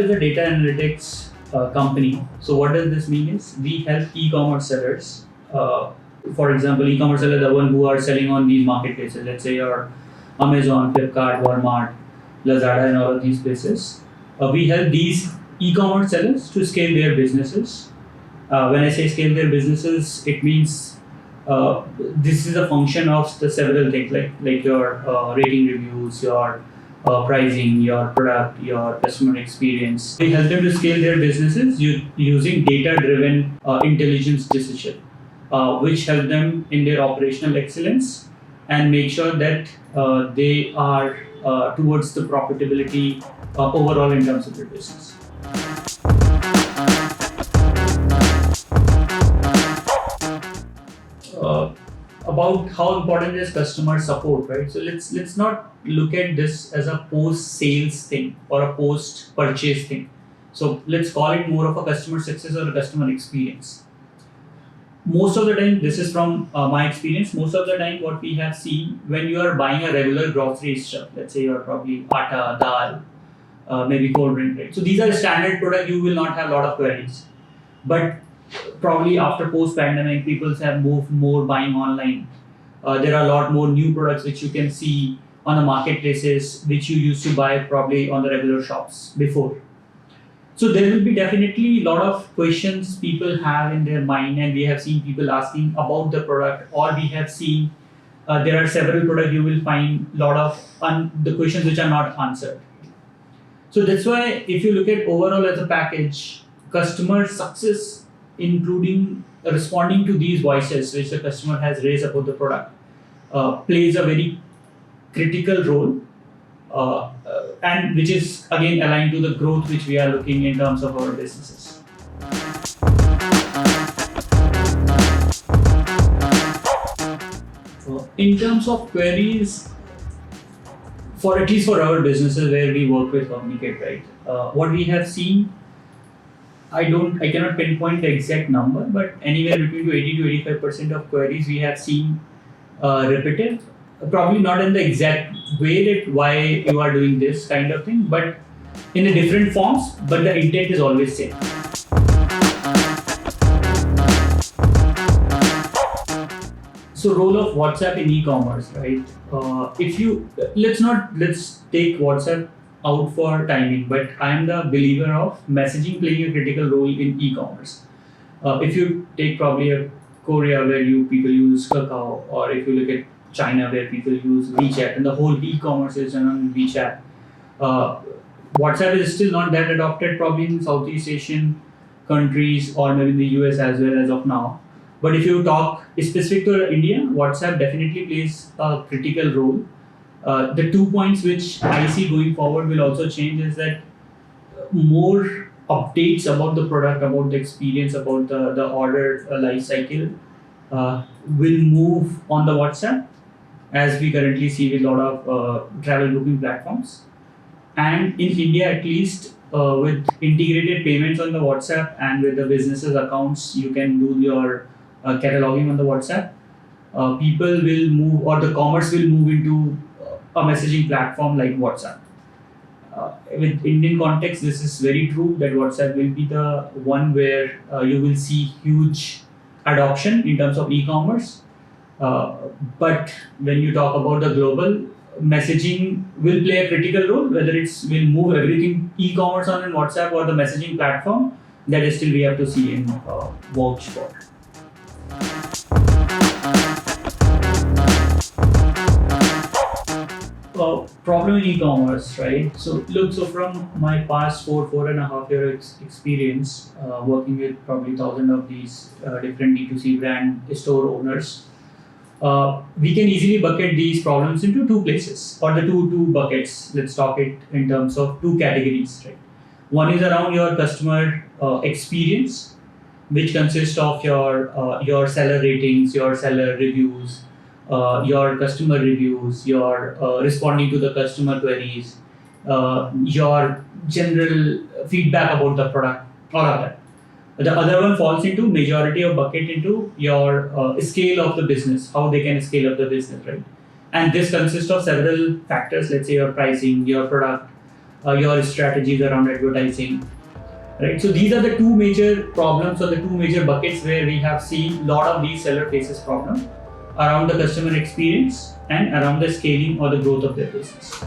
Sellerapp is a data analytics company. So what does this mean is we help e-commerce sellers. For example, e-commerce sellers, the one who are selling on these marketplaces. Let's say your Amazon, Flipkart, Walmart, Lazada, and all of these places. We help these e-commerce sellers to scale their businesses. When I say scale their businesses, it means this is a function of the several things like your rating reviews, your pricing, your product, your customer experience. We help them to scale their businesses using data-driven intelligence decision, which help them in their operational excellence and make sure that they are towards the profitability overall in terms of their business. About how important is customer support, right? So let's not look at this as a post-sales thing or a post-purchase thing. So let's call it more of a customer success or a customer experience. Most of the time, this is from my experience, most of the time what we have seen when you are buying a regular grocery stuff, let's say you're probably atta, dal, maybe cold drink, right? So these are standard products, you will not have a lot of queries. But probably after post-pandemic, people have moved more buying online. There are a lot more new products which you can see on the marketplaces, which you used to buy probably on the regular shops before. So there will be definitely a lot of questions people have in their mind, and we have seen people asking about the product, or we have seen there are several products you will find a lot of the questions which are not answered. So that's why if you look at overall as a package, customer success, including responding to these voices which the customer has raised about the product, plays a very critical role, and which is again aligned to the growth which we are looking in terms of our businesses. In terms of queries, at least for our businesses where we work with Kommunicate, right? What we have seen, I cannot pinpoint the exact number, but anywhere between 80 to 85% of queries we have seen repetitive. Probably not in the exact way that why you are doing this kind of thing, but in a different forms, but the intent is always same. So role of WhatsApp in e-commerce, right? Let's take WhatsApp out for timing, but I am the believer of messaging playing a critical role in e-commerce. If you take probably a Korea where people use Kakao, or if you look at China where people use WeChat, and the whole e-commerce is done on WeChat. WhatsApp is still not that adopted probably in Southeast Asian countries or maybe in the US as well as of now. But if you talk specific to India, WhatsApp definitely plays a critical role. The 2 points which I see going forward will also change is that more updates about the product, about the experience, about the order life cycle will move on the WhatsApp, as we currently see with a lot of travel booking platforms. And in India at least, with integrated payments on the WhatsApp and with the businesses accounts, you can do your cataloging on the WhatsApp. People will move, or the commerce will move into a messaging platform like WhatsApp. With Indian context, this is very true that WhatsApp will be the one where you will see huge adoption in terms of e-commerce. But when you talk about the global, messaging will play a critical role, whether will move everything e-commerce on in WhatsApp or the messaging platform, that is still we have to see and watch for. Problem in e-commerce, right? So from my past 4.5 year experience working with probably 1,000 of these different D2C brand store owners, we can easily bucket these problems into two places, or the two buckets. Let's talk it in terms of two categories, right? One is around your customer experience, which consists of your seller ratings, your seller reviews, your customer reviews, your responding to the customer queries, your general feedback about the product, all of that. The other one falls into majority of bucket into your scale of the business, how they can scale up the business, right? And this consists of several factors, let's say your pricing, your product, your strategies around advertising, right? So these are the two major problems or the two major buckets where we have seen a lot of these seller faces problem around the customer experience and around the scaling or the growth of their business.